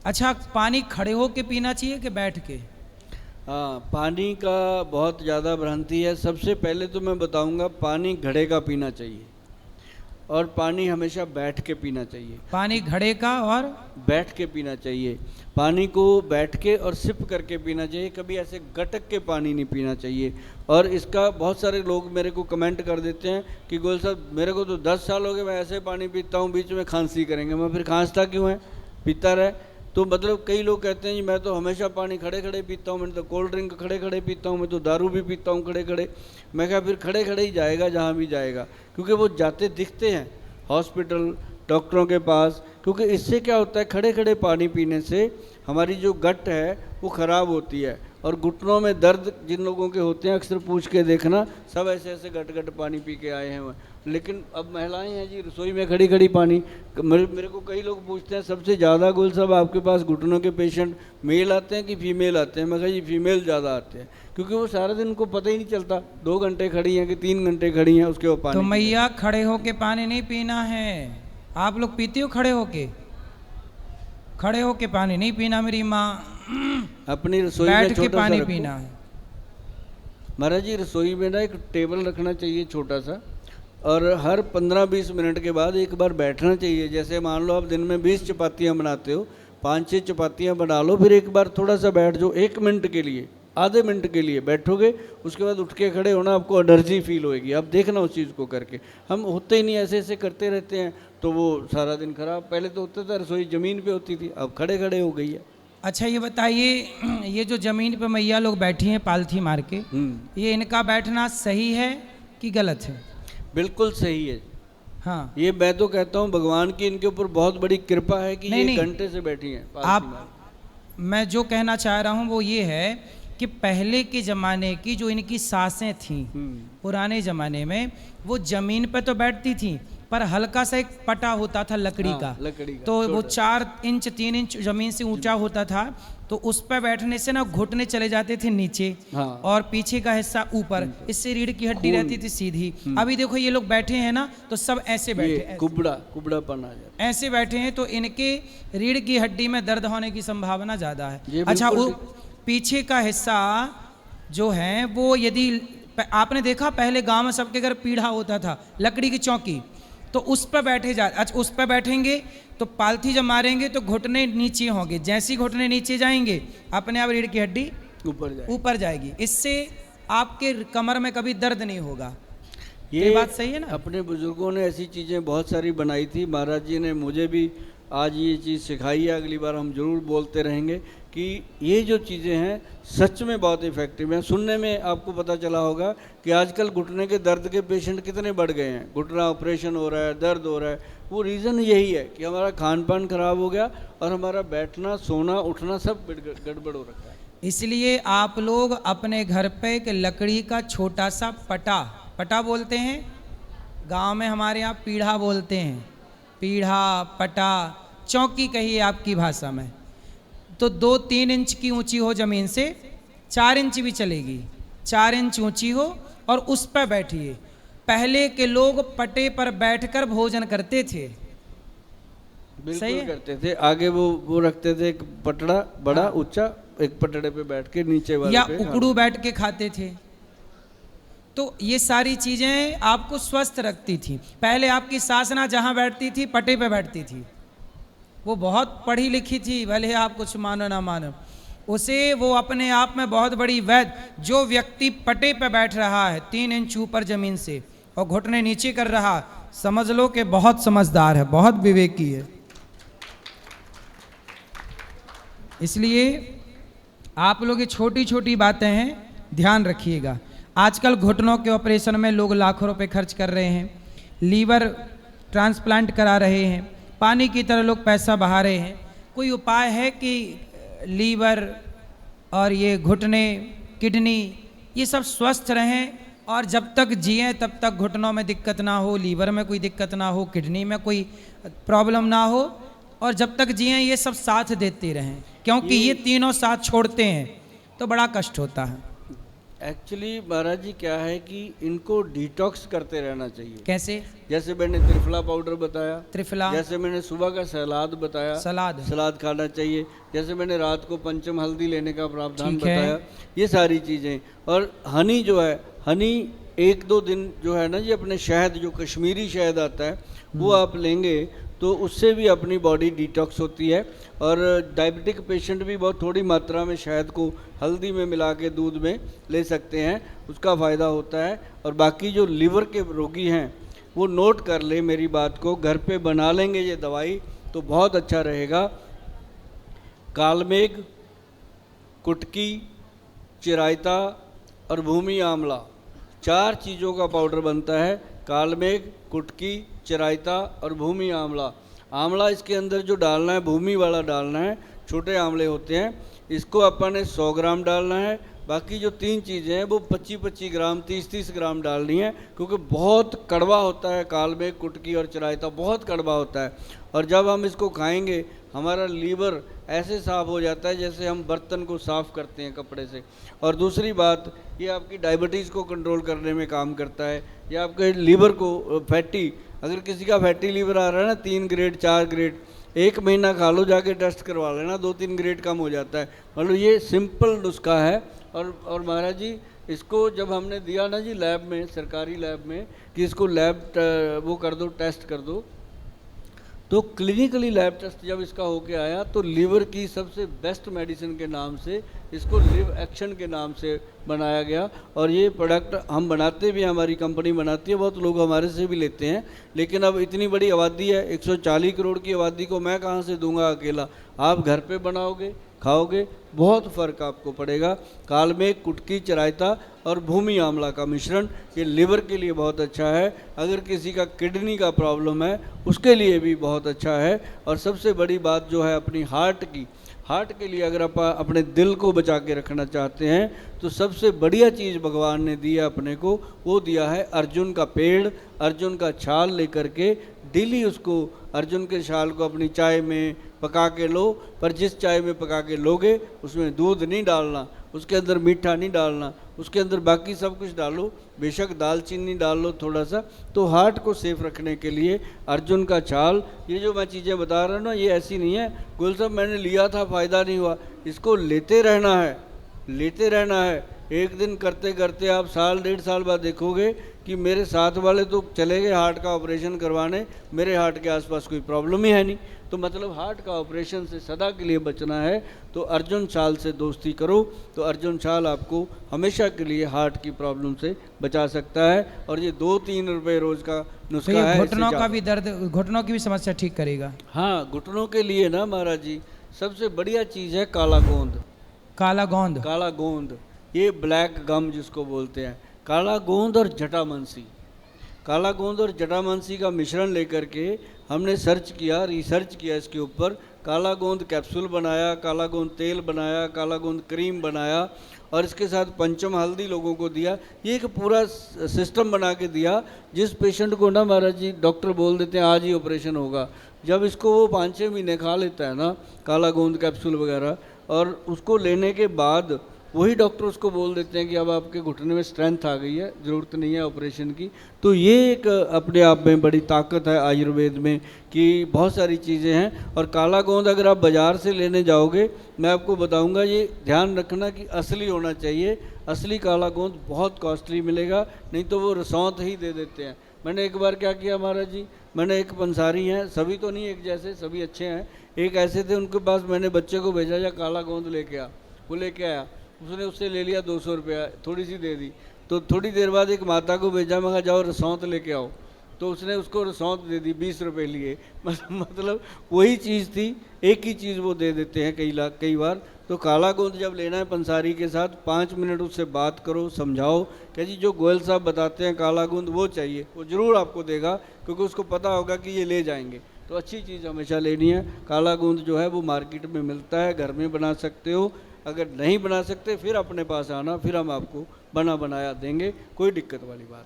अच्छा, पानी खड़े होके पीना चाहिए कि बैठ के? हाँ, पानी का बहुत ज़्यादा भ्रांति है। सबसे पहले तो मैं बताऊंगा पानी घड़े का पीना चाहिए और पानी हमेशा बैठ के पीना चाहिए। पानी घड़े का और बैठ के पीना चाहिए। पानी को बैठ के और सिप करके पीना चाहिए, कभी ऐसे गटक के पानी नहीं पीना चाहिए। और इसका बहुत सारे लोग मेरे को कमेंट कर देते हैं कि गोयल साहब मेरे को तो 10 साल हो गए, मैं ऐसे पानी पीता हूँ, बीच में खांसी करेंगे। मैं फिर खांसता क्यों है, पीता रहे। तो मतलब कई लोग कहते हैं जी मैं तो हमेशा पानी खड़े खड़े पीता हूँ, मैं तो कोल्ड ड्रिंक खड़े खड़े पीता हूँ, मैं तो दारू भी पीता हूँ खड़े खड़े। मैं कहा फिर खड़े खड़े ही जाएगा जहाँ भी जाएगा, क्योंकि वो जाते दिखते हैं हॉस्पिटल, डॉक्टरों के पास। क्योंकि इससे क्या होता है, खड़े खड़े पानी पीने से हमारी जो गट है वो ख़राब होती है। और घुटनों में दर्द जिन लोगों के होते हैं अक्सर पूछ के देखना, सब ऐसे ऐसे गट गट पानी पी के आए हैं। लेकिन अब महिलाएं हैं जी रसोई में खड़ी खड़ी पानी। मेरे को कई लोग पूछते हैं सबसे ज़्यादा गोयल साहब आपके पास घुटनों के पेशेंट मेल आते हैं कि फीमेल आते हैं? मैं कहा जी फीमेल ज़्यादा आते हैं, क्योंकि वो सारा दिन उनको पता ही नहीं चलता 2 घंटे खड़ी हैं कि 3 घंटे खड़ी हैं, उसके बाद पानी। तो मैया खड़े होके पानी नहीं पीना है। आप लोग पीते हो खड़े होके? खड़े होके पानी नहीं पीना मेरी माँ, अपनी रसोई में बैठ के छोटा पानी सा रखो। पीना है। महाराज जी रसोई में ना एक टेबल रखना चाहिए छोटा सा, और हर 15-20 मिनट के बाद एक बार बैठना चाहिए। जैसे मान लो आप दिन में 20 चपातियाँ बनाते हो, 5-6 चपातियाँ बना लो, फिर एक बार थोड़ा सा बैठ जाओ, 1 मिनट के लिए, आधे मिनट के लिए बैठोगे, उसके बाद उठ के खड़े होना, आपको एनर्जी फील होएगी। आप देखना उस चीज़ को करके। हम होते ही नहीं, ऐसे ऐसे करते रहते हैं, तो वो सारा दिन खराब। पहले तो होता था रसोई ज़मीन पे होती थी, अब खड़े खड़े हो गई है। अच्छा ये बताइए, ये जो जमीन पे मैया लोग बैठी हैं पालथी मार के, ये इनका बैठना सही है कि गलत है? बिल्कुल सही है। हाँ, ये मैं तो कहता हूँ भगवान की इनके ऊपर बहुत बड़ी कृपा है कि ये घंटे से बैठी हैं। आप, मैं जो कहना चाह रहा हूँ वो ये है कि पहले के ज़माने की जो इनकी सासें थीं, पुराने ज़माने में, वो ज़मीन पे तो बैठती थीं, पर हल्का सा एक पटा होता था लकड़ी का, तो वो 4 इंच 3 इंच ज़मीन से ऊंचा होता था, तो उस पर बैठने से ना घुटने चले जाते थे नीचे, और पीछे का हिस्सा ऊपर, इससे रीढ़ की हड्डी रहती थी सीधी। अभी देखो ये लोग बैठे हैं ना, तो सब ऐसे बैठे, कुबड़ापन आ जाता है, ऐसे बैठे हैं, तो इनके रीढ़ की हड्डी में दर्द होने की संभावना ज़्यादा है। अच्छा, वो पीछे का हिस्सा जो है वो, यदि आपने देखा पहले गांव में सबके घर पीढ़ा होता था, लकड़ी की चौकी, तो उस पर बैठे जा, अच्छा उस पर बैठेंगे तो पालथी जब मारेंगे तो घुटने नीचे होंगे, जैसे ही घुटने नीचे जाएंगे अपने आप रीढ़ की हड्डी ऊपर जाएगी। इससे आपके कमर में कभी दर्द नहीं होगा। ये बात सही है ना? अपने बुजुर्गों ने ऐसी चीज़ें बहुत सारी बनाई थी, महाराज जी ने मुझे भी आज ये चीज़ सिखाई है। अगली बार हम जरूर बोलते रहेंगे कि ये जो चीज़ें हैं सच में बहुत इफ़ेक्टिव हैं। सुनने में आपको पता चला होगा कि आजकल घुटने के दर्द के पेशेंट कितने बढ़ गए हैं, घुटना ऑपरेशन हो रहा है, दर्द हो रहा है। वो रीज़न यही है कि हमारा खान पान खराब हो गया और हमारा बैठना सोना उठना सब गड़बड़ हो रखा है। इसलिए आप लोग अपने घर पे एक लकड़ी का छोटा सा पटा बोलते हैं, गांव में हमारे यहाँ पीढ़ा बोलते हैं, पीढ़ा, पटा, चौकी कहिए आपकी भाषा में, तो 2-3 इंच की ऊंची हो ज़मीन से, 4 इंच भी चलेगी, 4 इंच ऊंची हो, और उस पर बैठिए। पहले के लोग पटे पर बैठकर भोजन करते थे। बिल्कुल करते थे। आगे वो रखते थे एक पटड़ा बड़ा ऊंचा, एक पटड़े पे बैठ के नीचे वाले या उकड़ू बैठ के खाते थे। तो ये सारी चीजें आपको स्वस्थ रखती थी। पहले आपकी सास ना जहां बैठती थी पटे पे बैठती थी, वो बहुत पढ़ी लिखी थी, भले आप कुछ मानो ना मानो, उसे वो अपने आप में बहुत बड़ी वैद्य। जो व्यक्ति पटे पे बैठ रहा है 3 इंच ऊपर जमीन से और घुटने नीचे कर रहा, समझ लो कि बहुत समझदार है, बहुत विवेकी है। इसलिए आप लोग ये छोटी छोटी बातें हैं, ध्यान रखिएगा। आजकल घुटनों के ऑपरेशन में लोग लाखों रुपए खर्च कर रहे हैं, लीवर ट्रांसप्लांट करा रहे हैं, पानी की तरह लोग पैसा बहा रहे हैं। कोई उपाय है कि लीवर और ये घुटने, किडनी, ये सब स्वस्थ रहें और जब तक जिएं तब तक घुटनों में दिक्कत ना हो, लीवर में कोई दिक्कत ना हो, किडनी में कोई प्रॉब्लम ना हो, और जब तक जिएं ये सब साथ देते रहें, क्योंकि ये तीनों साथ छोड़ते हैं तो बड़ा कष्ट होता है। एक्चुअली महाराज जी क्या है कि इनको डिटॉक्स करते रहना चाहिए। कैसे? जैसे मैंने त्रिफला पाउडर बताया, त्रिफला, जैसे मैंने सुबह का सलाद बताया, सलाद, सलाद खाना चाहिए, जैसे मैंने रात को पंचम हल्दी लेने का प्रावधान ठीक है। बताया, ये सारी चीज़ें। और हनी जो है, हनी 1-2 दिन जो है ना जी, अपने शहद जो कश्मीरी शहद आता है वो आप लेंगे तो उससे भी अपनी बॉडी डिटॉक्स होती है। और डायबिटिक पेशेंट भी बहुत थोड़ी मात्रा में शहद को हल्दी में मिला के दूध में ले सकते हैं, उसका फ़ायदा होता है। और बाकी जो लीवर के रोगी हैं वो नोट कर ले मेरी बात को, घर पे बना लेंगे ये दवाई तो बहुत अच्छा रहेगा। कालमेघ, कुटकी, चिरायता और भूमि आंवला, 4 चीज़ों का पाउडर बनता है। कालमेघ, कुटकी, चिरायता और भूमि आंवला। आंवला इसके अंदर जो डालना है भूमि वाला डालना है, छोटे आंवले होते हैं, इसको अपन ने 100 ग्राम डालना है। बाकी जो 3 चीज़ें हैं वो 25-25 ग्राम, 30-30 ग्राम डालनी है, क्योंकि बहुत कड़वा होता है कालमेघ, कुटकी और चिरायता, बहुत कड़वा होता है। और जब हम इसको खाएंगे हमारा लीवर ऐसे साफ़ हो जाता है जैसे हम बर्तन को साफ़ करते हैं कपड़े से। और दूसरी बात, ये आपकी डायबिटीज़ को कंट्रोल करने में काम करता है। ये आपके लीवर को फैटी, अगर किसी का फैटी लीवर आ रहा है ना 3 ग्रेड 4 ग्रेड, 1 महीना खा लो, जाके टेस्ट करवा लेना, 2-3 ग्रेड कम हो जाता है। मतलब ये सिंपल नुस्खा है। और महाराज जी इसको जब हमने दिया ना जी लैब में, सरकारी लैब में, कि इसको लैब वो कर दो, टेस्ट कर दो, तो क्लिनिकली लैब टेस्ट जब इसका होके आया तो लीवर की सबसे बेस्ट मेडिसिन के नाम से इसको लिव एक्शन के नाम से बनाया गया। और ये प्रोडक्ट हम बनाते भी, हमारी कंपनी बनाती है, बहुत लोग हमारे से भी लेते हैं। लेकिन अब इतनी बड़ी आबादी है, 140 करोड़ की आबादी को मैं कहाँ से दूंगा अकेला। आप घर पे बनाओगे, खाओगे, बहुत फ़र्क आपको पड़ेगा। कालमेघ, कुटकी, चिरायता और भूमि आंवला का मिश्रण ये लिवर के लिए बहुत अच्छा है। अगर किसी का किडनी का प्रॉब्लम है उसके लिए भी बहुत अच्छा है। और सबसे बड़ी बात जो है अपनी हार्ट के लिए, अगर आप अपने दिल को बचा के रखना चाहते हैं तो सबसे बढ़िया चीज़ भगवान ने दी है अपने को, वो दिया है अर्जुन का पेड़। अर्जुन का छाल लेकर के डेली उसको, अर्जुन के छाल को अपनी चाय में पका के लो, पर जिस चाय में पका के लोगे उसमें दूध नहीं डालना, उसके अंदर मीठा नहीं डालना, उसके अंदर बाकी सब कुछ डालो, बेशक दालचीनी डाल लो थोड़ा सा। तो हार्ट को सेफ रखने के लिए अर्जुन का छाल, ये जो मैं चीज़ें बता रहा हूँ ना, ये ऐसी नहीं है गुल साहब मैंने लिया था फ़ायदा नहीं हुआ। इसको लेते रहना है, लेते रहना है। एक दिन करते करते आप 1-1.5 साल बाद देखोगे कि मेरे साथ वाले तो चले गए हार्ट का ऑपरेशन करवाने, मेरे हार्ट के आसपास कोई प्रॉब्लम ही है नहीं। तो मतलब हार्ट का ऑपरेशन से सदा के लिए बचना है तो अर्जुन छाल से दोस्ती करो, तो अर्जुन छाल आपको हमेशा के लिए हार्ट की प्रॉब्लम से बचा सकता है। और ये 2-3 रुपये रोज़ का तो नुस्खा ये है। घुटनों का भी दर्द, घुटनों की भी समस्या ठीक करेगा? हाँ, घुटनों के लिए ना महाराज जी सबसे बढ़िया चीज़ है काला गोंद। काला गोंद, काला गोंद, ये ब्लैक गम जिसको बोलते हैं, काला गोंद और जटामांसी। काला गोंद और जटामांसी का मिश्रण लेकर के हमने सर्च किया, रिसर्च किया इसके ऊपर। काला गोंद कैप्सूल बनाया, काला गोंद तेल बनाया, काला गोंद क्रीम बनाया और इसके साथ पंचम हल्दी लोगों को दिया। ये एक पूरा सिस्टम बना के दिया। जिस पेशेंट को ना महाराज जी डॉक्टर बोल देते हैं आज ही ऑपरेशन होगा, जब इसको वो 5-6 महीने खा लेता है ना काला गोंद कैप्सूल वगैरह, और उसको लेने के बाद वही डॉक्टर उसको बोल देते हैं कि अब आपके घुटने में स्ट्रेंथ आ गई है, ज़रूरत नहीं है ऑपरेशन की। तो ये एक अपने आप में बड़ी ताकत है आयुर्वेद में कि बहुत सारी चीज़ें हैं। और काला गोंद अगर आप बाज़ार से लेने जाओगे, मैं आपको बताऊंगा, ये ध्यान रखना कि असली होना चाहिए। असली काला गोंद बहुत कॉस्टली मिलेगा, नहीं तो वो रसौंत ही दे देते हैं। मैंने एक बार क्या किया महाराज जी, मैंने एक पंसारी हैं, सभी तो नहीं एक जैसे, सभी अच्छे हैं, एक ऐसे थे उनके पास मैंने बच्चे को भेजा या काला गोंद लेके आ, वो लेके आया, उसने उससे ले लिया 200 रुपया, थोड़ी सी दे दी। तो थोड़ी देर बाद एक माता को भेजा, मैं कहा जाओ रसौंत लेके आओ, तो उसने उसको रसौंत दे दी, 20 रुपये लिए। मतलब वही चीज़ थी, एक ही चीज़ वो दे देते हैं कई बार। तो काला गोंद जब लेना है पंसारी के साथ 5 मिनट उससे बात करो, समझाओ कि जी जो गोयल साहब बताते हैं काला गोंद वो चाहिए, वो ज़रूर आपको देगा, क्योंकि उसको पता होगा कि ये ले जाएंगे। तो अच्छी चीज़ हमेशा लेनी है। काला गोंद जो है वो मार्केट में मिलता है, घर में बना सकते हो। अगर नहीं बना सकते फिर अपने पास आना, फिर हम आपको बना बनाया देंगे, कोई दिक्कत वाली बात